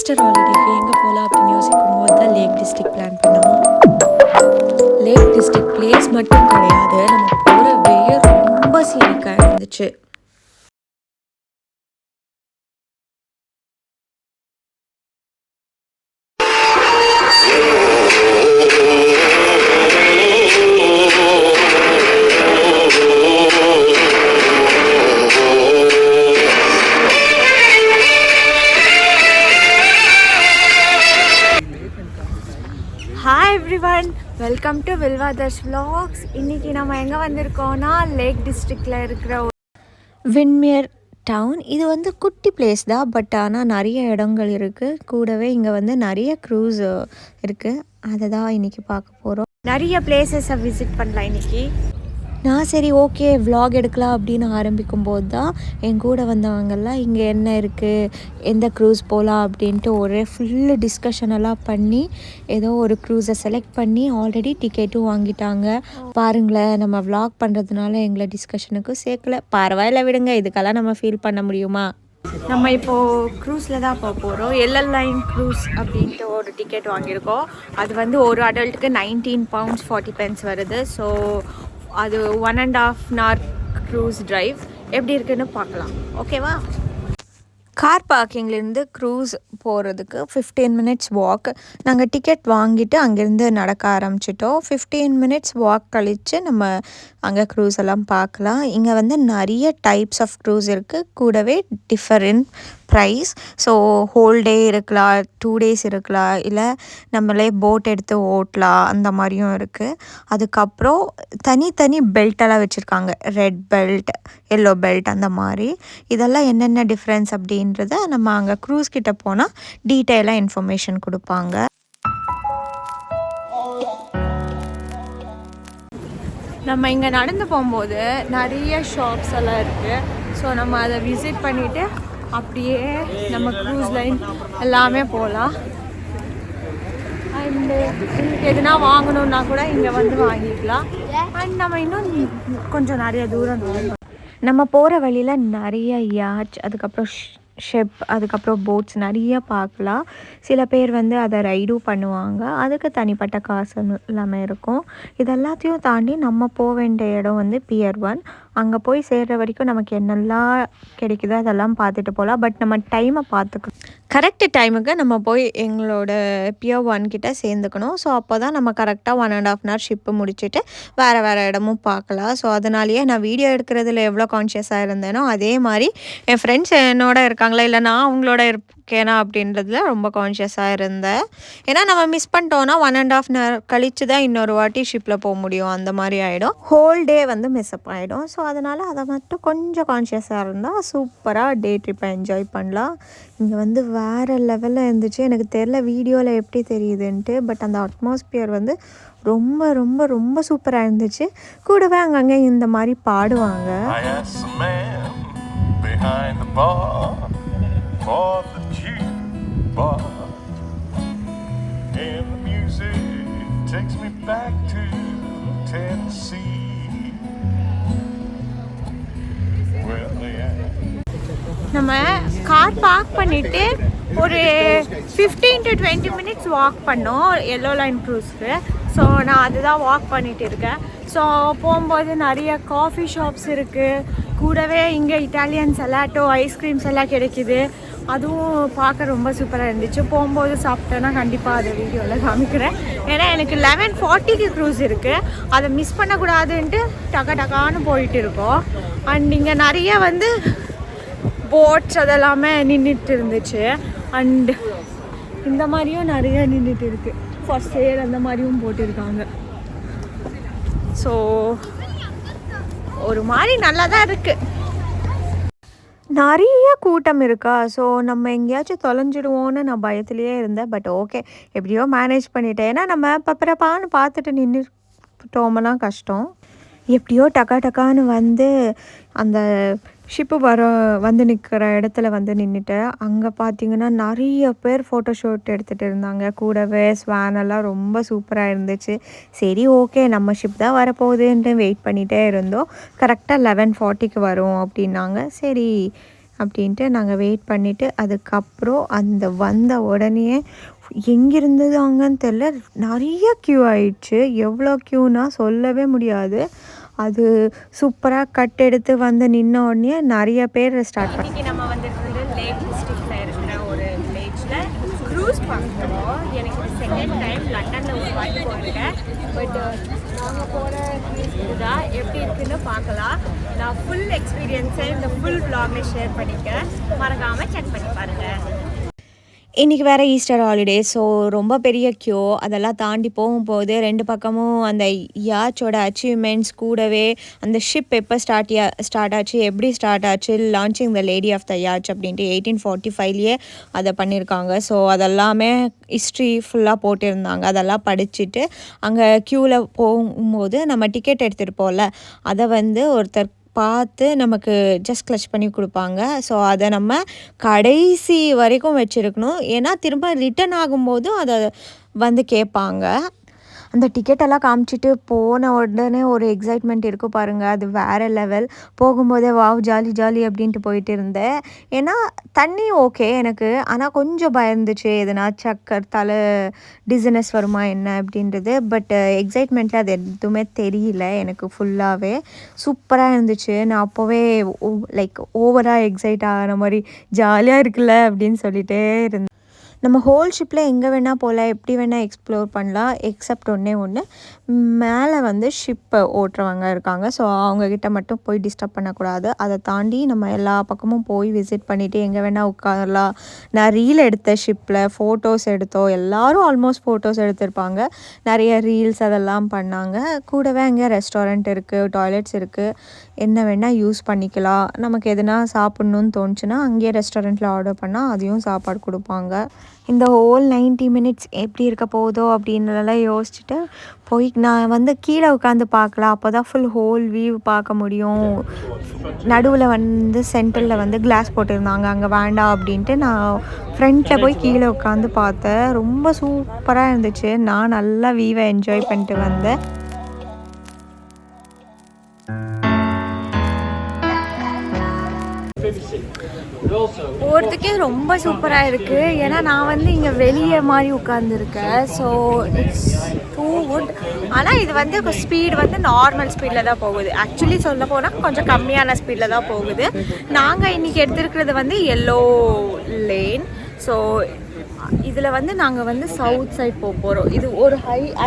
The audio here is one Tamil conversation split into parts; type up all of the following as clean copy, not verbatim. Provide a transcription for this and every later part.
ஈஸ்டர் ஹாலிடேக்கு எங்கே போகலாம் அப்படின்னு யோசிக்கும் போது தான் லேக் டிஸ்ட்ரிக்ட் பிளான் பண்ணோம். லேக் டிஸ்ட்ரிக்ட் பிளேஸ் மட்டும் கிடையாது, நம்ம போகிற வேயே ரொம்ப சீனிக்காக இருந்துச்சு. ஹாய் எவ்ரிவன், வெல்கம் டு வில்வாதர்ஸ் vlogs. இன்றைக்கி நம்ம எங்கே வந்திருக்கோன்னா லேக் டிஸ்ட்ரிக்டில் இருக்கிற விண்மியர் டவுன். இது வந்து குட்டி பிளேஸ் தான், பட் ஆனால் நிறைய இடங்கள் இருக்குது. கூடவே இங்கே வந்து நிறைய க்ரூஸ் இருக்குது. அதை தான் இன்றைக்கி பார்க்க போகிறோம். நிறைய பிளேசஸை விசிட் பண்ணலாம் இன்றைக்கி. நான் சரி ஓகே vlog எடுக்கலாம் அப்படின்னு ஆரம்பிக்கும் போது தான் என் கூட வந்தவங்கெல்லாம் இங்கே என்ன இருக்குது, எந்த க்ரூஸ் போகலாம் அப்படின்ட்டு ஒரே ஃபுல்லு டிஸ்கஷன் எல்லாம் பண்ணி ஏதோ ஒரு க்ரூஸை செலக்ட் பண்ணி ஆல்ரெடி டிக்கெட்டும் வாங்கிட்டாங்க. பாருங்களேன், நம்ம vlog பண்ணுறதுனால எங்களை டிஸ்கஷனுக்கும் சேர்க்கல. பரவாயில்ல விடுங்க, இதுக்கெல்லாம் நம்ம ஃபீல் பண்ண முடியுமா? நம்ம இப்போது க்ரூஸில் தான் போக போகிறோம். எல்எல் லைன் க்ரூஸ் அப்படின்ட்டு ஒரு டிக்கெட் வாங்கியிருக்கோம். அது வந்து ஒரு அடல்ட்டுக்கு 19 pounds 40 pence வருது. ஸோ அது 1.5 hour க்ரூஸ் ட்ரைவ். எப்படி இருக்குன்னு பார்க்கலாம், ஓகேவா? கார் பார்க்கிங்லேருந்து க்ரூஸ் போகிறதுக்கு 15 minutes வாக். நாங்கள் டிக்கெட் வாங்கிட்டு அங்கேருந்து நடக்க ஆரம்பிச்சிட்டோம். 15 minutes வாக் கழித்து நம்ம அங்கே க்ரூஸ் எல்லாம் பார்க்கலாம். இங்கே வந்து நிறைய டைப்ஸ் ஆஃப் க்ரூஸ் இருக்குது, கூடவே different price. So whole day இருக்கலாம், 2 days இருக்கலாம், இல்லை நம்மளே போட் எடுத்து ஓட்டலாம், அந்த மாதிரியும் இருக்குது. அதுக்கப்புறம் தனித்தனி பெல்ட்டெல்லாம் வச்சுருக்காங்க, ரெட் பெல்ட், எல்லோ பெல்ட், அந்த மாதிரி. இதெல்லாம் என்னென்ன டிஃப்ரென்ஸ் அப்படின்றத நம்ம அங்கே க்ரூஸ் கிட்ட போனால் டீட்டெயிலாக இன்ஃபர்மேஷன் கொடுப்பாங்க. நம்ம இங்கே நடந்து போகும்போது நிறைய ஷாப்ஸ் எல்லாம் இருக்குது. ஸோ நம்ம அதை விசிட் பண்ணிவிட்டு அப்படியே நம்ம க்ரூஸ் லைன் எல்லாமே போகலாம். அண்டு எதுனா வாங்கணுன்னா கூட இங்கே வந்து வாங்கிக்கலாம். அண்ட் நம்ம இன்னும் கொஞ்சம் நிறைய தூரம் நம்ம போகிற வழியில் நிறைய யாட்ச், அதுக்கப்புறம் ஷிப், அதுக்கப்புறம் போட்ஸ் நிறைய பார்க்கலாம். சில பேர் வந்து அதை ரைடும் பண்ணுவாங்க, அதுக்கு தனிப்பட்ட காசு எல்லாமே இருக்கும். இதெல்லாத்தையும் தாண்டி நம்ம போக வேண்டிய இடம் வந்து பியர் 1. அங்கே போய் சேர்கிற வரைக்கும் நமக்கு என்னெல்லாம் கிடைக்குதோ அதெல்லாம் பார்த்துட்டு போகலாம். பட் நம்ம டைமை பார்த்துக்கணும், கரெக்டு டைமுக்கு நம்ம போய் எங்களோட பியர் 1 கிட்ட சேர்ந்துக்கணும். ஸோ அப்போ தான் நம்ம கரெக்டாக 1.5 hour ஷிப்பு முடிச்சுட்டு வேறு இடமும் பார்க்கலாம். ஸோ அதனாலேயே நான் வீடியோ எடுக்கிறதுல எவ்வளோ கான்ஷியஸாக இருந்தேனோ அதே மாதிரி என் ஃப்ரெண்ட்ஸ் என்னோட இருக்காங்களா இல்லை நான் அவங்களோட இருக்கேனா அப்படின்றதுல ரொம்ப கான்ஷியஸாக இருந்தேன். ஏன்னா நம்ம மிஸ் பண்ணிட்டோன்னா 1.5 hour கழித்து தான் இன்னொரு வாட்டி ஷிப்பில் போக முடியும், அந்த மாதிரி ஆகிடும். ஹோல் டே வந்து மிஸ்அப் ஆகிடும். ஸோ அதனால் அதை மட்டும் கொஞ்சம் கான்ஷியஸாக இருந்தால் சூப்பராக டே ட்ரிப்பை என்ஜாய் பண்ணலாம். இங்கே வந்து வேறு லெவலில் இருந்துச்சு. எனக்கு தெரில வீடியோவில் எப்படி தெரியுதுன்ட்டு, பட் அந்த அட்மாஸ்பியர் வந்து ரொம்ப ரொம்ப ரொம்ப சூப்பராக இருந்துச்சு. கூடவே அங்கங்கே இந்த மாதிரி பாடுவாங்க. நம்ம கார் பார்க் பண்ணிவிட்டு ஒரு 15 to 20 minutes வாக் பண்ணோம் எல்லோ லைன் க்ரூஸ்க்கு. ஸோ நான் அதுதான் வாக் பண்ணிகிட்டு இருக்கேன். ஸோ போகும்போது நிறைய காஃபி ஷாப்ஸ் இருக்குது, கூடவே இங்கே இட்டாலியன் சலாட்டோ, ஐஸ்கிரீம்ஸ் எல்லாம் கிடைக்கிது. அதுவும் பார்க்க ரொம்ப சூப்பராக இருந்துச்சு. போகும்போது சாப்பிட்டேன்னா கண்டிப்பாக அதை வீடியோவில் காமிக்கிறேன். ஏன்னா எனக்கு 11:40க்கு க்ரூஸ் இருக்குது, அதை மிஸ் பண்ணக்கூடாதுன்ட்டு டக்கான்னு போயிட்டு இருக்கோம். அண்ட் இங்கே நிறைய வந்து போட்ஸ் அதெல்லாமே நின்றுட்டு இருந்துச்சு. அண்டு இந்த மாதிரியும் நிறைய நின்றுட்டு இருக்குது, ஃபார் சேல் அந்த மாதிரியும் போட்டிருக்காங்க. ஸோ ஒரு மாதிரி நல்லா தான் இருக்குது. நிறைய கூட்டம் இருக்கா, ஸோ நம்ம எங்கேயாச்சும் தொலைஞ்சிடுவோன்னு நான் பயத்துலேயே இருந்தேன். பட் ஓகே, எப்படியோ மேனேஜ் பண்ணிட்டேன். ஏன்னா நம்ம பப்பரப்பான்னு பார்த்துட்டு நின்றுட்டோம்னா கஷ்டம். எப்படியோ டக்கான்னு வந்து அந்த ஷிப்பு வந்து நிற்கிற இடத்துல வந்து நின்றுட்டேன். அங்கே பார்த்தீங்கன்னா நிறைய பேர் ஃபோட்டோஷூட் எடுத்துகிட்டு இருந்தாங்க. கூடவே ஸ்வானெல்லாம் ரொம்ப சூப்பராக இருந்துச்சு. சரி ஓகே, நம்ம ஷிப் தான் வரப்போகுதுன்ட்டு வெயிட் பண்ணிகிட்டே இருந்தோம். கரெக்டாக 11:40க்கு வரும் அப்படின்னாங்க. சரி அப்படின்ட்டு நாங்கள் வெயிட் பண்ணிவிட்டு அதுக்கப்புறம் அந்த வந்த உடனே எங்கிருந்ததாங்கன்னு தெரில, நிறைய க்யூ ஆயிடுச்சு. எவ்வளோ க்யூனா சொல்லவே முடியாது. அது சூப்பராக கட் எடுத்து வந்து நின்ன உடனே நிறைய பேர் ஸ்டார்ட் பண்ணி. இன்றைக்கி நம்ம வந்துட்டு லேக் டிஸ்ட்ரிக்டில் இருக்கிற ஒரு வில்லேஜில் க்ரூஸ் பார்க்குறோம். எனக்கு செகண்ட் டைம் லண்டனில் ஒரு வாட்டி போயிருக்கேன். பட் நாங்கள் போகிற இதுதான் எப்படி இருக்குன்னு பார்க்கலாம். நான் ஃபுல் எக்ஸ்பீரியன்ஸை இந்த ஃபுல் vlogல ஷேர் பண்ணிக்கிறேன். மறக்காமல் செக் பண்ணி பாருங்கள். இன்றைக்கி வேறு ஈஸ்டர் ஹாலிடே, ஸோ ரொம்ப பெரிய க்யூ. அதெல்லாம் தாண்டி போகும்போது ரெண்டு பக்கமும் அந்த யாச்சோட அச்சீவ்மெண்ட்ஸ் கூடவே அந்த ஷிப் எப்போ ஸ்டார்ட் ஆச்சு, எப்படி ஸ்டார்ட் ஆச்சு, launching the lady of the yacht அப்படின்ட்டு 1845லேயே அதை பண்ணியிருக்காங்க. ஸோ அதெல்லாமே ஹிஸ்ட்ரி ஃபுல்லாக போட்டிருந்தாங்க. அதெல்லாம் படிச்சுட்டு அங்கே க்யூவில் போகும்போது நம்ம டிக்கெட் எடுத்துகிட்டு போகல, அதை வந்து ஒருத்தர் பார்த்து நமக்கு ஜஸ்ட் கிளச் பண்ணி கொடுப்பாங்க. ஸோ அதை நம்ம கடைசி வரைக்கும் வச்சுருக்கணும். ஏன்னா திரும்ப ரிட்டன் ஆகும்போதும் அதை வந்து கேட்பாங்க. அந்த டிக்கெட்டெல்லாம் காமிச்சிட்டு போன உடனே ஒரு எக்ஸைட்மெண்ட் இருக்கும் பாருங்கள், அது வேறு லெவல். போகும்போதே வாவ் ஜாலி ஜாலி அப்படின்ட்டு போயிட்டு இருந்தேன். ஏன்னா தண்ணி ஓகே எனக்கு, ஆனால் கொஞ்சம் பயந்துச்சு எதுனா சக்கர் தலை டிசனஸ் வருமா என்ன அப்படின்றது. பட் எக்ஸைட்மெண்ட்டில் அது எதுவுமே தெரியல எனக்கு. ஃபுல்லாகவே சூப்பராக இருந்துச்சு. நான் அப்போவே லைக் ஓவராக எக்ஸைட் ஆகிற மாதிரி ஜாலியாக இருக்குல்ல அப்படின்னு சொல்லிகிட்டே இருந்தேன். நம்ம ஹோல் ஷிப்பில் எங்கே வேணால் போகலாம், எப்படி வேணால் எக்ஸ்ப்ளோர் பண்ணலாம். எக்ஸப்ட் ஒன்று மேலே வந்து ஷிப்பை ஓட்டுறவங்க இருக்காங்க. ஸோ அவங்கக்கிட்ட மட்டும் போய் டிஸ்டர்ப் பண்ணக்கூடாது. அதை தாண்டி நம்ம எல்லா பக்கமும் போய் விசிட் பண்ணிவிட்டு எங்கே வேணால் உட்காரலாம். நான் ரீல் எடுத்த ஷிப்பில் ஃபோட்டோஸ் எடுத்தோம். எல்லோரும் ஆல்மோஸ்ட் ஃபோட்டோஸ் எடுத்திருப்பாங்க. நிறைய ரீல்ஸ் அதெல்லாம் பண்ணாங்க. கூடவே அங்கே ரெஸ்டாரண்ட் இருக்குது, டாய்லெட்ஸ் இருக்குது, என்ன வேணால் யூஸ் பண்ணிக்கலாம். நமக்கு எதுனா சாப்பிட்ணுன்னு தோணுச்சுன்னா அங்கேயே ரெஸ்டாரண்ட்டில் ஆர்டர் பண்ணால் அதையும் சாப்பாடு கொடுப்பாங்க. இந்த ஹோல் 90 மினிட்ஸ் எப்படி இருக்க போதோ அப்படின்றதெல்லாம் யோசிச்சுட்டு போய் நான் வந்து கீழே உட்காந்து பார்க்கலாம். அப்போ தான் ஃபுல் ஹோல் வியூ பார்க்க முடியும். நடுவில் வந்து சென்டரில் வந்து கிளாஸ் போட்டிருந்தாங்க, அங்கே வேண்டாம் அப்படின்ட்டு நான் ஃப்ரண்ட்டில் போய் கீழே உட்காந்து பார்த்தேன். ரொம்ப சூப்பராக இருந்துச்சு. நான் நல்லா வியூவை என்ஜாய் பண்ணிட்டு வந்தேன். போகிறதுக்கே ரொம்ப சூப்பராக இருக்குது. ஏன்னா நான் வந்து இங்கே வெளியே மாதிரி உட்காந்துருக்கேன். So it's too good. ஆனால் இது வந்து ஸ்பீடு வந்து நார்மல் ஸ்பீடில் தான் போகுது. ஆக்சுவலி சொல்ல போனால் கொஞ்சம் கம்மியான ஸ்பீடில் தான் போகுது. நாங்கள் இன்றைக்கி எடுத்துருக்கிறது வந்து எல்லோ லேன். ஸோ இதில் வந்து நாங்கள் வந்து சவுத் சைட் போகிறோம். இது ஒரு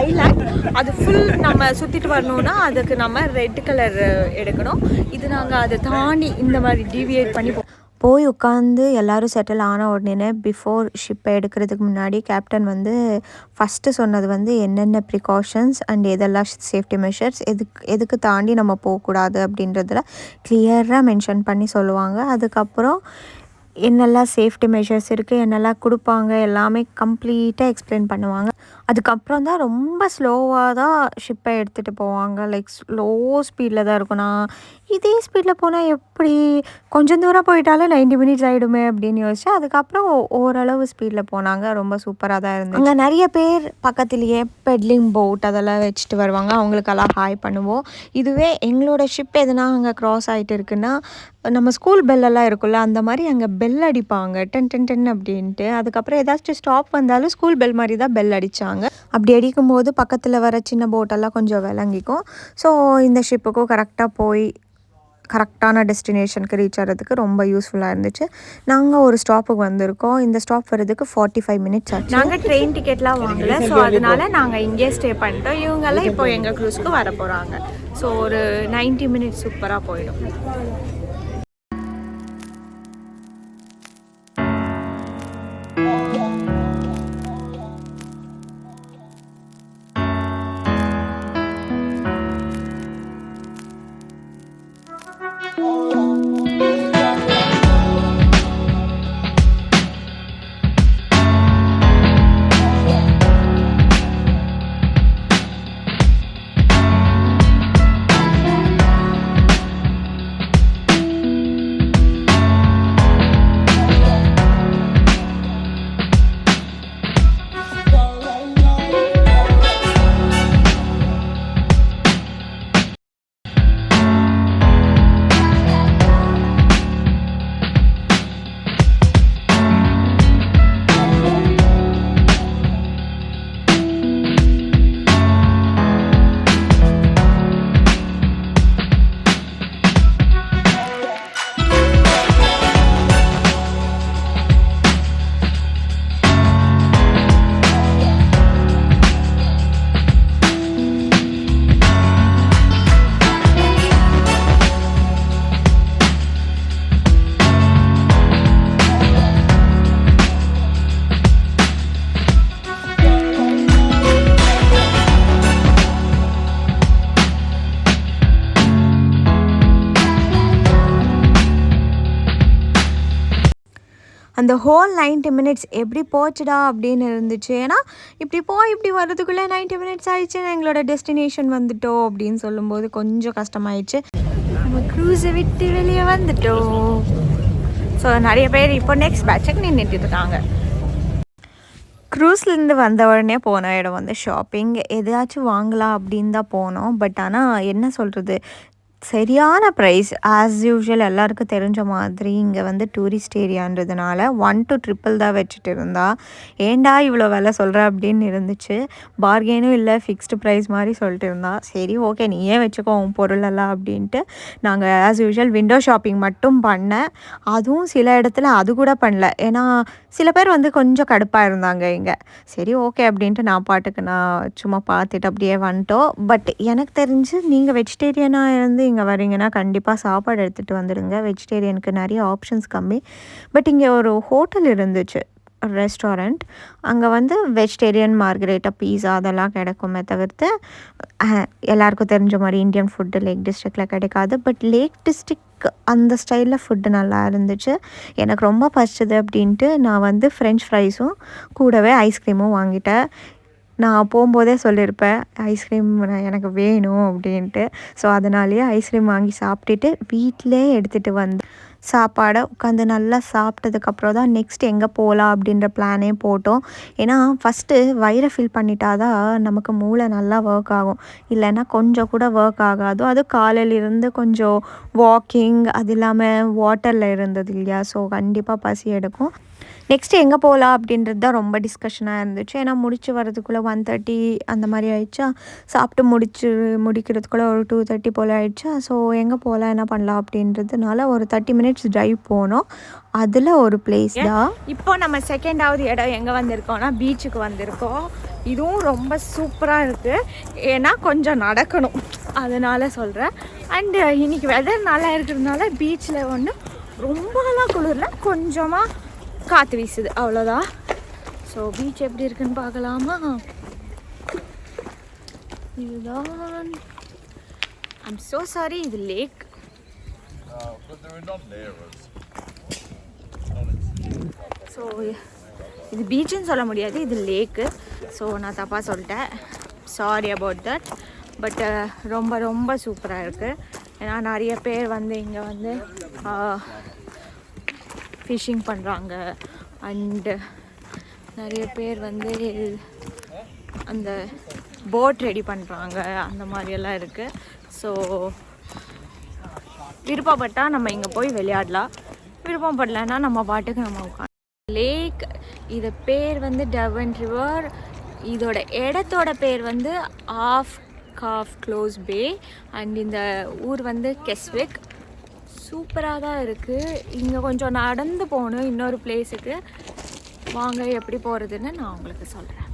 ஐலாண்ட். அது ஃபுல் நம்ம சுற்றிட்டு வரணுன்னா அதுக்கு நம்ம ரெட் கலர் எடுக்கணும். இது நாங்கள் அதை தாண்டி இந்த மாதிரி டீவியேட் பண்ணி போய் உட்காந்து எல்லோரும் செட்டில் ஆன உடனே பிஃபோர் ஷிப்பை எடுக்கிறதுக்கு முன்னாடி கேப்டன் வந்து ஃபஸ்ட்டு சொன்னது வந்து என்னென்ன ப்ரிகாஷன்ஸ் அண்ட் எதெல்லாம் சேஃப்டி மெஷர்ஸ் எதுக்கு தாண்டி நம்ம போகக்கூடாது அப்படின்றதுல கிளியராக மென்ஷன் பண்ணி சொல்லுவாங்க. அதுக்கப்புறம் என்னெல்லாம் சேஃப்டி மெஷர்ஸ் இருக்குது, என்னெல்லாம் கொடுப்பாங்க, எல்லாமே கம்ப்ளீட்டாக எக்ஸ்பிளைன் பண்ணுவாங்க. அதுக்கப்புறம் தான் ரொம்ப ஸ்லோவாக தான் ஷிப்பை எடுத்துகிட்டு போவாங்க. லைக் ஸ்லோ ஸ்பீடில் தான் இருக்கும். நான் இதே ஸ்பீடில் போனால் எப்படி, கொஞ்சம் தூரம் போயிட்டாலும் 90 மினிட்ஸ் ஆகிடுமே அப்படின்னு யோசிச்சு அதுக்கப்புறம் ஓரளவு ஸ்பீடில் போனாங்க. ரொம்ப சூப்பராக தான் இருந்தது. அங்கே நிறைய பேர் பக்கத்துலேயே பெட்லிங் போட் அதெல்லாம் வச்சுட்டு வருவாங்க. அவங்களுக்கெல்லாம் ஹாய் பண்ணுவோம். இதுவே எங்களோட ஷிப் எதுனா அங்கே க்ராஸ் ஆகிட்டு இருக்குன்னா நம்ம ஸ்கூல் பெல்லெல்லாம் இருக்குல்ல, அந்த மாதிரி அங்கே பெல் அடிப்பாங்க 10 அப்படின்ட்டு. அதுக்கப்புறம் ஏதாச்சும் ஸ்டாப் வந்தாலும் ஸ்கூல் பெல் மாதிரி தான் பெல் அடித்தாங்க. அப்படி அடிக்கும்போது பக்கத்தில் வர சின்ன போட்டெல்லாம் கொஞ்சம் விளங்கிக்கும். ஸோ இந்த ஷிப்புக்கும் கரெக்டாக போய் கரெக்டான டெஸ்டினேஷனுக்கு ரீச் ஆகிறதுக்கு ரொம்ப யூஸ்ஃபுல்லாக இருந்துச்சு. நாங்கள் ஒரு ஸ்டாப்புக்கு வந்திருக்கோம். இந்த ஸ்டாப் வர்றதுக்கு 45 மினிட்ஸ் ஆச்சு. நாங்கள் ட்ரெயின் டிக்கெட்லாம் வாங்கலை. ஸோ அதனால நாங்கள் இங்கே ஸ்டே பண்ணிட்டோம். இவங்கெல்லாம் இப்போ எங்கள் க்ரூஸ்க்கு வர போகிறாங்க. ஸோ ஒரு 90 மினிட்ஸ் சூப்பராக போயிடும். அந்த ஹோல் 90 மினிட்ஸ் எப்படி போச்சுடா அப்படின்னு இருந்துச்சு. ஏன்னா இப்படி வர்றதுக்குள்ளே 90 மினிட்ஸ் ஆயிடுச்சு, எங்களோட டெஸ்டினேஷன் வந்துட்டோம் அப்படின்னு சொல்லும்போது கொஞ்சம் கஷ்டமாயிடுச்சு. நம்ம க்ரூஸை விட்டு வெளியே வந்துட்டோம். ஸோ நிறைய பேர் இப்போ நெக்ஸ்ட் பேட்சுக்கு நின்றுட்டு இருக்காங்க. க்ரூஸ்லேருந்து வந்த உடனே போன இடம் வந்து ஷாப்பிங். எதாச்சும் வாங்கலாம் அப்படின்னு தான் போனோம். பட் ஆனால் என்ன சொல்கிறது, சரியான ப்ரைஸ். ஆஸ் யூஷுவல் எல்லாருக்கும் தெரிஞ்ச மாதிரி இங்கே வந்து டூரிஸ்ட் ஏரியான்றதுனால 1 to 3 தான் வச்சுட்டு இருந்தா. ஏண்டா இவ்வளோ விலை சொல்கிற அப்படின்னு இருந்துச்சு. பார்கெனும் இல்லை, ஃபிக்ஸ்டு ப்ரைஸ் மாதிரி சொல்லிட்டு இருந்தா. சரி ஓகே நீயே வச்சுக்கோ உன் பொருளெல்லாம் அப்படின்ட்டு நாங்கள் ஆஸ் யூஷுவல் விண்டோ ஷாப்பிங் மட்டும் பண்ணேன். அதுவும் சில இடத்துல அது கூட பண்ணல. ஏன்னா சில பேர் வந்து கொஞ்சம் கடுப்பாக இருந்தாங்க இங்கே. சரி ஓகே அப்படின்ட்டு நான் பாட்டுக்கு நான் சும்மா பார்த்துட்டு அப்படியே வந்துட்டோம். பட் எனக்கு தெரிஞ்சு நீங்கள் வெஜிடேரியனாக இருந்து இங்கே வரீங்கன்னா கண்டிப்பாக சாப்பாடு எடுத்துகிட்டு வந்துடுங்க. வெஜிடேரியனுக்கு நிறைய ஆப்ஷன்ஸ் கம்மி. பட் இங்கே ஒரு ஹோட்டல் இருந்துச்சு, ரெஸ்டாரண்ட். அங்கே வந்து வெஜிடேரியன் மார்கரேட்டா பீஸா அதெல்லாம் கிடைக்குமே தவிர்த்து எல்லாருக்கும் தெரிஞ்ச மாதிரி இந்தியன் ஃபுட்டு லேக் டிஸ்ட்ரிக்டில் கிடைக்காது. பட் லேக் டிஸ்ட்ரிக் அந்த ஸ்டைலில் ஃபுட்டு நல்லா இருந்துச்சு. எனக்கு ரொம்ப பசிச்சது அப்படின்ட்டு நான் வந்து ஃப்ரெஞ்ச் ஃப்ரைஸும் கூடவே ஐஸ்கிரீமும் வாங்கிட்டேன். நான் போகும்போதே சொல்லியிருப்பேன் ஐஸ்கிரீம் எனக்கு வேணும் அப்படின்ட்டு. ஸோ அதனாலேயே ஐஸ்கிரீம் வாங்கி சாப்பிட்டுட்டு வீட்டிலே எடுத்துகிட்டு வந்து சாப்பாடை உட்காந்து நல்லா சாப்பிட்டதுக்கப்புறம் தான் நெக்ஸ்ட் எங்கே போகலாம் அப்படின்ற பிளானே போட்டோம். ஏன்னா ஃபஸ்ட்டு வயிறை ஃபில் பண்ணிட்டா தான் நமக்கு மூளை நல்லா ஒர்க் ஆகும். இல்லைன்னா கொஞ்சம் கூட ஒர்க் ஆகாது. அதுவும் காலையிலிருந்து கொஞ்சம் வாக்கிங் அது இல்லாமல் வாட்டரில் இருந்தது இல்லையா, ஸோ கண்டிப்பாக பசி எடுக்கும். நெக்ஸ்ட்டு எங்கே போகலாம் அப்படின்றது தான் ரொம்ப டிஸ்கஷனாக இருந்துச்சு. ஏன்னா முடிச்சு வரதுக்குள்ளே 1:30 அந்த மாதிரி ஆயிடுச்சா. சாப்பிட்டு முடிக்கிறதுக்குள்ளே ஒரு 2:30 போல் ஆயிடுச்சா. ஸோ எங்கே போகலாம் என்ன பண்ணலாம் அப்படின்றதுனால ஒரு 30 மினிட்ஸ் ட்ரைவ் போனோம். அதில் ஒரு பிளேஸ் தான் இப்போ நம்ம செகண்டாவது இடம் எங்கே வந்திருக்கோம்னா பீச்சுக்கு வந்திருக்கோம். இதுவும் ரொம்ப சூப்பராக இருக்குது. ஏன்னா கொஞ்சம் நடக்கணும் அதனால் சொல்கிறேன். அண்டு இன்றைக்கி வெதர் நல்லா இருக்கிறதுனால பீச்சில் ஒன்று ரொம்பலாம் குளிரில் கொஞ்சமாக காற்று வீசுது அவ்வளோதான். ஸோ பீச் எப்படி இருக்குன்னு பார்க்கலாமா. இதுதான் ஐம் ஸோ சாரி, இது லேக். ஸோ இது பீச்சுன்னு சொல்ல முடியாது, இது லேக்கு. ஸோ நான் தப்பாக சொல்லிட்டேன், சாரி அபவுட் தட். பட் ரொம்ப ரொம்ப சூப்பராக இருக்குது. ஏன்னா நிறைய பேர் வந்து இங்கே வந்து ஃபிஷ்ஷிங் பண்ணுறாங்க. அண்டு நிறைய பேர் வந்து அந்த போட் ரெடி பண்ணுறாங்க, அந்த மாதிரியெல்லாம் இருக்குது. ஸோ விருப்பப்பட்டால் நம்ம இங்கே போய் விளையாடலாம், விருப்பம் படலைன்னா நம்ம பாட்டுக்கு நம்ம உட்காந்து. லேக் இது பேர் வந்து டெவன் ரிவர். இதோட இடத்தோட பேர் வந்து ஆஃப் காஃப் க்ளோஸ் பே. அண்ட் இந்த ஊர் வந்து கெஸ்விக். சூப்பராக தான் இருக்குது. இங்கே கொஞ்சம் நடந்து போகணும் இன்னொரு பிளேஸுக்கு. வாங்க எப்படி போகிறதுன்னு நான் உங்களுக்கு சொல்கிறேன்.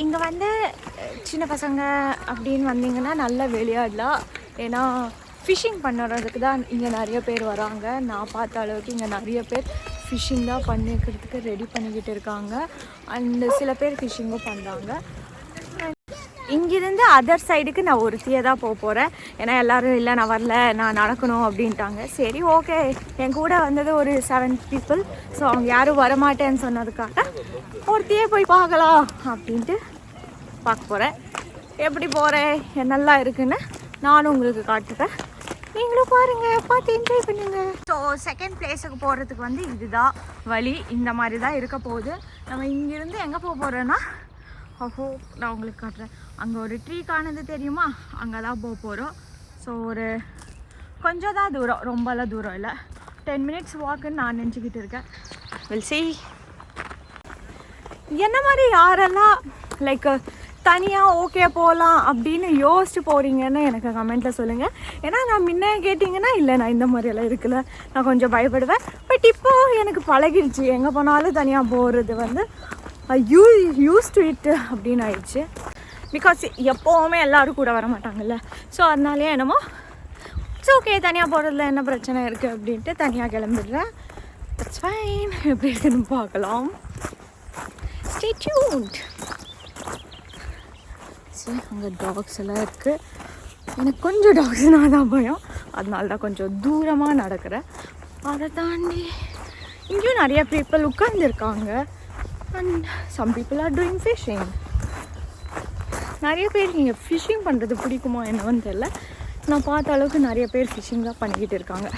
இங்கே வந்து சின்ன பசங்க அப்படின்னு வந்தீங்கன்னா நல்லா விளையாடலாம். ஏன்னா ஃபிஷ்ஷிங் பண்ணுறதுக்கு தான் இங்கே நிறைய பேர் வராங்க. நான் பார்த்த அளவுக்கு இங்கே நிறைய பேர் ஃபிஷ்ஷிங் தான் பண்ணிக்கிறதுக்கு ரெடி பண்ணிக்கிட்டு இருக்காங்க. அண்டு சில பேர் ஃபிஷ்ஷிங்கும் பண்ணுறாங்க. இங்கேருந்து அதர் சைடுக்கு நான் ஒருத்தியே தான் போகிறேன். ஏன்னா எல்லோரும் இல்லை நான் வரல நான் நடக்கணும் அப்படின்ட்டாங்க. சரி ஓகே, என் கூட வந்தது ஒரு 7 people. ஸோ அவங்க யாரும் வரமாட்டேன்னு சொன்னதுக்காக ஒருத்தியே போய் பார்க்கலாம் அப்படின்ட்டு பார்க்க போகிறேன். எப்படி போகிறேன் என்னெல்லாம் இருக்குன்னு நானும் உங்களுக்கு காட்டுறேன், நீங்களும் பாருங்கள், பார்த்து என்ஜாய் பண்ணுங்க. ஸோ செகண்ட் பிளேஸுக்கு போகிறதுக்கு வந்து இதுதான் வழி. இந்த மாதிரி தான் இருக்க போகுது. நம்ம இங்கேருந்து எங்கே போகிறோன்னா நான் உங்களுக்கு காட்டுறேன். அங்கே ஒரு ட்ரீ காணது தெரியுமா, அங்கே தான் போகிறோம். ஸோ ஒரு கொஞ்சம் தான் தூரம், ரொம்பலாம் தூரம் இல்லை, 10 minutes வாக்குன்னு நான் நினச்சிக்கிட்டு இருக்கேன். Will see. என்ன மாதிரி யாரெல்லாம் லைக் தனியாக ஓகே போகலாம் அப்படின்னு யோசிச்சு போகிறீங்கன்னு எனக்கு கமெண்ட்டில் சொல்லுங்கள். ஏன்னா நான் முன்ன கேட்டிங்கன்னா இல்லை நான் இந்த மாதிரியெல்லாம் இருக்குல்ல நான் கொஞ்சம் பயப்படுவேன். பட் இப்போது எனக்கு பழகிடுச்சு, எங்கே போனாலும் தனியாக போகிறது வந்து யூஸ் டு இட் அப்படின்னு ஆயிடுச்சு. பிகாஸ் எப்போவுமே எல்லோரும் கூட வர மாட்டாங்கல்ல. ஸோ அதனாலே என்னமோ இட்ஸ் ஓகே, தனியாக போகிறதுல என்ன பிரச்சனை இருக்குது அப்படின்ட்டு தனியாக கிளம்பிடுறேன். It's fine. எப்படி இருக்குன்னு பார்க்கலாம். Stay tuned. சரி, அங்கே டாக்ஸ் எல்லாம் இருக்குது. எனக்கு கொஞ்சம் டாக்ஸ்னால் தான் பயம், அதனால தான் கொஞ்சம் தூரமாக நடக்கிறேன். அதை தாண்டி இங்கேயும் நிறைய பீப்புள் உட்கார்ந்துருக்காங்க. And some people are doing fishing. நிறைய பேருக்கு இங்கே ஃபிஷ்ஷிங் பண்ணுறது பிடிக்குமோ என்னன்னு தெரியல. நான் பார்த்த அளவுக்கு நிறைய பேர் ஃபிஷ்ஷிங் தான் பண்ணிக்கிட்டு இருக்காங்க.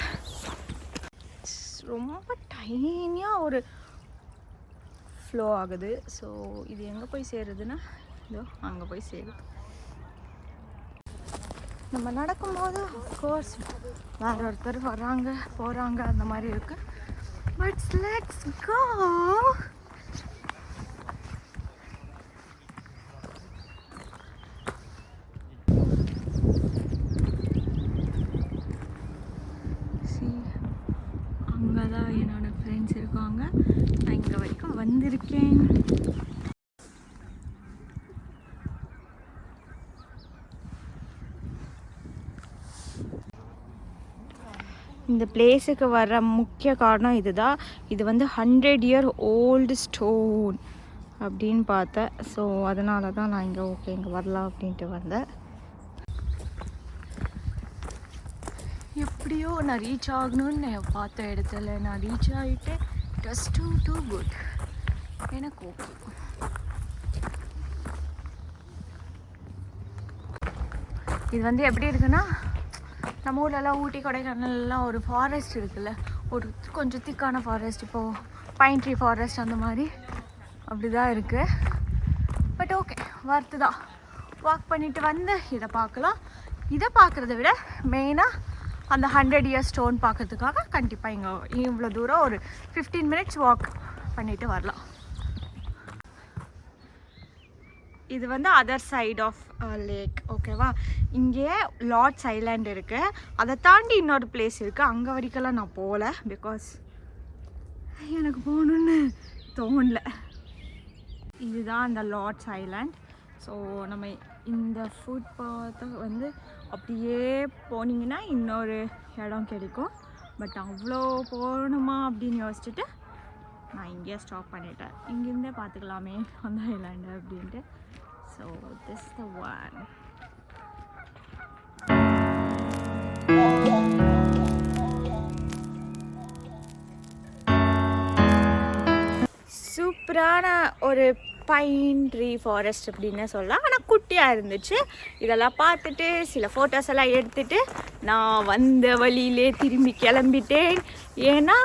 ரொம்ப டைனியாக ஒரு ஃப்ளோ ஆகுது. ஸோ இது எங்கே போய் சேருதுன்னா இதோ அங்கே போய் சேருது. நம்ம நடக்கும்போது அஃப்கோர்ஸ் வேற ஒருத்தர் வர்றாங்க போகிறாங்க அந்த மாதிரி இருக்கு. But let's go. அங்கே தான் என்னோட ஃப்ரெண்ட்ஸ் இருக்காங்க. நான் இங்கே வரைக்கும் வந்திருக்கேன். இந்த பிளேஸுக்கு வர முக்கிய காரணம் இதுதான். இது வந்து 100 year old ஸ்டோன் அப்படின்னு பார்த்தேன். ஸோ அதனால தான் நான் இங்கே ஓகே இங்கே வரலாம் அப்படின்ட்டு வந்தேன். எப்படியோ நான் ரீச் ஆகணும்னு பார்த்த இடத்துல நான் ரீச் ஆகிட்டேன். Just too good. எனக்கு ஓகே. இது வந்து எப்படி இருக்குன்னா, நம்ம ஊர்லலாம் ஊட்டி கொடைக்கானல்லாம் ஒரு ஃபாரஸ்ட் இருக்குல்ல, ஒரு கொஞ்சம் திக்கான ஃபாரஸ்ட், இப்போது பைன் ட்ரீ ஃபாரஸ்ட் அந்த மாதிரி அப்படி தான் இருக்குது. பட் ஓகே, வர்த்து தான். வாக் பண்ணிவிட்டு வந்து இதை பார்க்கலாம். இதை பார்க்குறத விட மெயினாக அந்த 100 year ஸ்டோன் பார்க்கறதுக்காக கண்டிப்பாக இங்கே இவ்வளோ தூரம் ஒரு 15 minutes வாக் பண்ணிவிட்டு வரலாம். இது வந்து அதர் சைட் ஆஃப் லேக். ஓகேவா? இங்கே லார்ட்ஸ் ஐலாண்ட் இருக்குது. அதை தாண்டி இன்னொரு பிளேஸ் இருக்குது. அங்கே வரைக்கெல்லாம் நான் போகல. பிகாஸ் எனக்கு போகணுன்னு தோணல. இதுதான் அந்த லார்ட்ஸ் ஐலாண்ட். ஸோ நம்ம இந்த ஃபுட் பாத்தை வந்து அப்படியே போனீங்கன்னா இன்னொரு இடம் கிடைக்கும். பட் அவ்வளோ போகணுமா அப்படின்னு யோசிச்சுட்டு நான் இங்கேயே ஸ்டாப் பண்ணிட்டேன். இங்கேருந்தே பார்த்துக்கலாமே அந்த ஐலாண்டு அப்படின்ட்டு. So this is the one. சூப்பரான ஒரு பைன் ட்ரீ ஃபாரஸ்ட் அப்படின்னு சொல்லலாம். ஆனால் குட்டியாக இருந்துச்சு. இதெல்லாம் பார்த்துட்டு சில ஃபோட்டோஸ் எல்லாம் எடுத்துகிட்டு நான் வந்த வழியிலே திரும்பி கிளம்பிட்டேன். ஏன்னா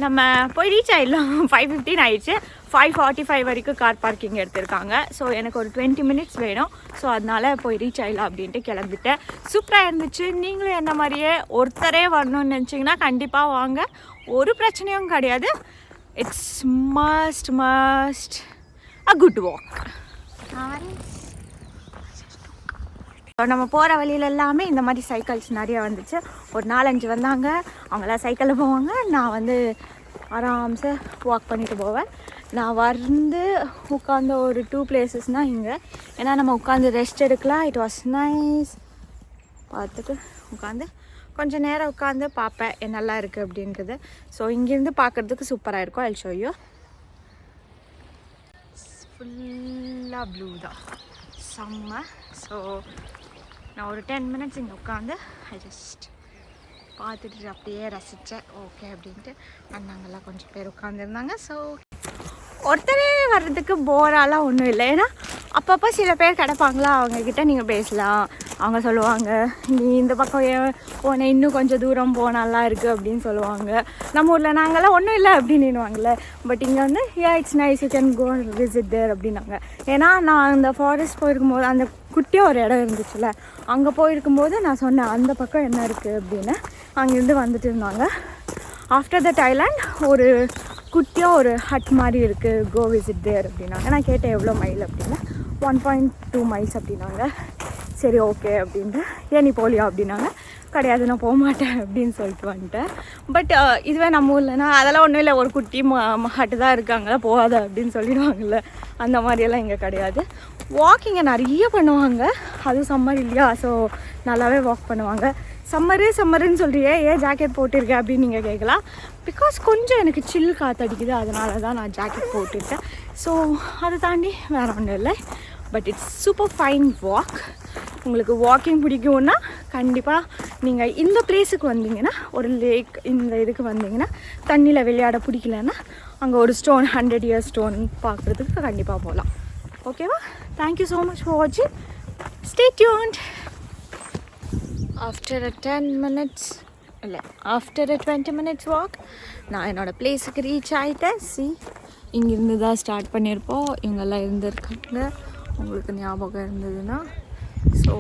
நம்ம போய் ரீச் ஆகிடலாம். 5:15 ஆயிடுச்சு. 5:45 வரைக்கும் கார் பார்க்கிங் எடுத்திருக்காங்க. ஸோ எனக்கு ஒரு 20 minutes வேணும். ஸோ அதனால் போய் ரீச் ஆகிடலாம் அப்படின்ட்டு கிளம்பிட்டேன். சூப்பராக இருந்துச்சு. நீங்களும் என்ன மாதிரியே ஒருத்தரே வரணும்னு நினச்சிங்கன்னா கண்டிப்பாக வாங்க. ஒரு பிரச்சனையும் கிடையாது. It's must a good walk. நம்ம போகிற வழியில எல்லாமே இந்த மாதிரி சைக்கிள்ஸ் நிறைய வந்துச்சு. ஒரு 4-5 வந்தாங்க. அவங்களாம் சைக்கிளில் போவாங்க. நான் வந்து ஆராம்சே வாக் பண்ணிட்டு போவேன். நான் வந்து உட்காந்த ஒரு 2 places இங்கே. ஏன்னா நம்ம உட்காந்து ரெஸ்ட் எடுக்கலாம். It was nice. பார்த்துட்டு உட்காந்து கொஞ்சம் நேரம் உட்காந்து பார்ப்பேன் என்னெல்லாம் இருக்குது அப்படின்றது. ஸோ இங்கேருந்து பார்க்குறதுக்கு சூப்பராக இருக்கும். I show you. ஃபுல்லாக ப்ளூ தான், செம்ம. ஸோ நான் ஒரு 10 minutes இங்கே உட்காந்து ஐ ஜஸ்ட் பார்த்துட்டு அப்படியே ரசித்தேன். ஓகே அப்படின்ட்டு அண்ணாங்கெல்லாம் கொஞ்சம் பேர் உட்காந்துருந்தாங்க. ஸோ ஒருத்தரே வர்றதுக்கு போராலாம் ஒன்றும் இல்லை. ஏன்னா அப்பப்போ சில பேர் கிடப்பாங்களா, அவங்கக்கிட்ட நீங்கள் பேசலாம். அவங்க சொல்லுவாங்க, நீ இந்த பக்கம் ஏன் போனேன், இன்னும் கொஞ்சம் தூரம் போனாலாம் இருக்குது அப்படின்னு சொல்லுவாங்க. நம்ம ஊரில் நாங்கள்லாம் ஒன்றும் இல்லை அப்படின்னுவாங்கள்ல. பட் இங்கே வந்து it's nice, you can go visit there அப்படின்னாங்க. ஏன்னா நான் அந்த ஃபாரஸ்ட் போயிருக்கும்போது அந்த குட்டியாக ஒரு இடம் இருந்துச்சுல்ல, அங்கே போயிருக்கும்போது நான் சொன்னேன் அந்த பக்கம் என்ன இருக்குது அப்படின்னு. அங்கேருந்து வந்துட்டு இருந்தாங்க. ஆஃப்டர் தட் ஐலாண்ட் ஒரு குட்டியாக ஒரு ஹட் மாதிரி இருக்குது, கோ விசிட் தேர் அப்படின்னாங்க. நான் கேட்டேன் எவ்வளோ மைல் அப்படின்னா 1.2 miles அப்படின்னாங்க. சரி ஓகே அப்படின்ட்டு. ஏன் நீ போலியா அப்படின்னாங்க. கிடையாது நான் போக மாட்டேன் அப்படின்னு சொல்லிட்டு வந்துட்டேன். பட் இதுவே நம்ம ஊர்லனா அதெல்லாம் ஒன்றும் இல்லை, ஒரு குட்டி ஹட்டு தான் இருக்காங்க, போகாத அப்படின்னு சொல்லிடுவாங்கள்ல. அந்த மாதிரியெல்லாம் இங்கே கிடையாது. வாக்கிங்கை நிறைய பண்ணுவாங்க. அதுவும் சம்மர் இல்லையா, ஸோ நல்லாவே வாக் பண்ணுவாங்க. சம்மருன்னு சொல்கிறியே, ஏன் ஜாக்கெட் போட்டிருக்கேன் அப்படின்னு நீங்கள் கேட்கலாம். பிகாஸ் கொஞ்சம் எனக்கு சில் காற்றடிக்குது, அதனால தான் நான் ஜாக்கெட் போட்டிருக்கேன். ஸோ அதை தாண்டி வேறு ஒன்றும் இல்லை. But it's super fine walk. உங்களுக்கு வாக்கிங் பிடிக்கும்னா கண்டிப்பாக நீங்கள் இந்த பிளேஸுக்கு வந்தீங்கன்னா, ஒரு லேக் இந்த இதுக்கு வந்தீங்கன்னா, தண்ணியில் விளையாட பிடிக்கலன்னா அங்கே ஒரு ஸ்டோன் 100 years ஸ்டோன் பார்க்குறதுக்கு கண்டிப்பாக போகலாம். ஓகேவா? தேங்க்யூ ஸோ மச் ஃபார் வாட்சிங். Stay tuned. After a 10 minutes இல்லை, ஆஃப்டர் அ 20 minutes வாக் நான் என்னோடய பிளேஸுக்கு ரீச் ஆகிட்டேன். இங்கேருந்து தான் ஸ்டார்ட் பண்ணியிருப்போம். இவங்கெல்லாம் இருந்திருக்காங்க, உங்களுக்கு ஞாபகம் இருந்ததுன்னா. ஸோ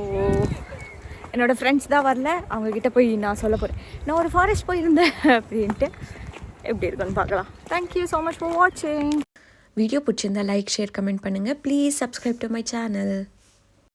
என்னோடய ஃப்ரெண்ட்ஸ் தான் வரல, அவங்கக்கிட்ட போய் நான் சொல்ல போகிறேன், நான் ஒரு ஃபாரஸ்ட் போயிருந்தேன் அப்படின்ட்டு. எப்படி இருக்குன்னு பார்க்கலாம். தேங்க்யூ ஸோ மச் ஃபார் வாட்சிங். வீடியோ பிடிச்சிருந்தா லைக், ஷேர், கமெண்ட் பண்ணுங்கள். Please subscribe to my channel.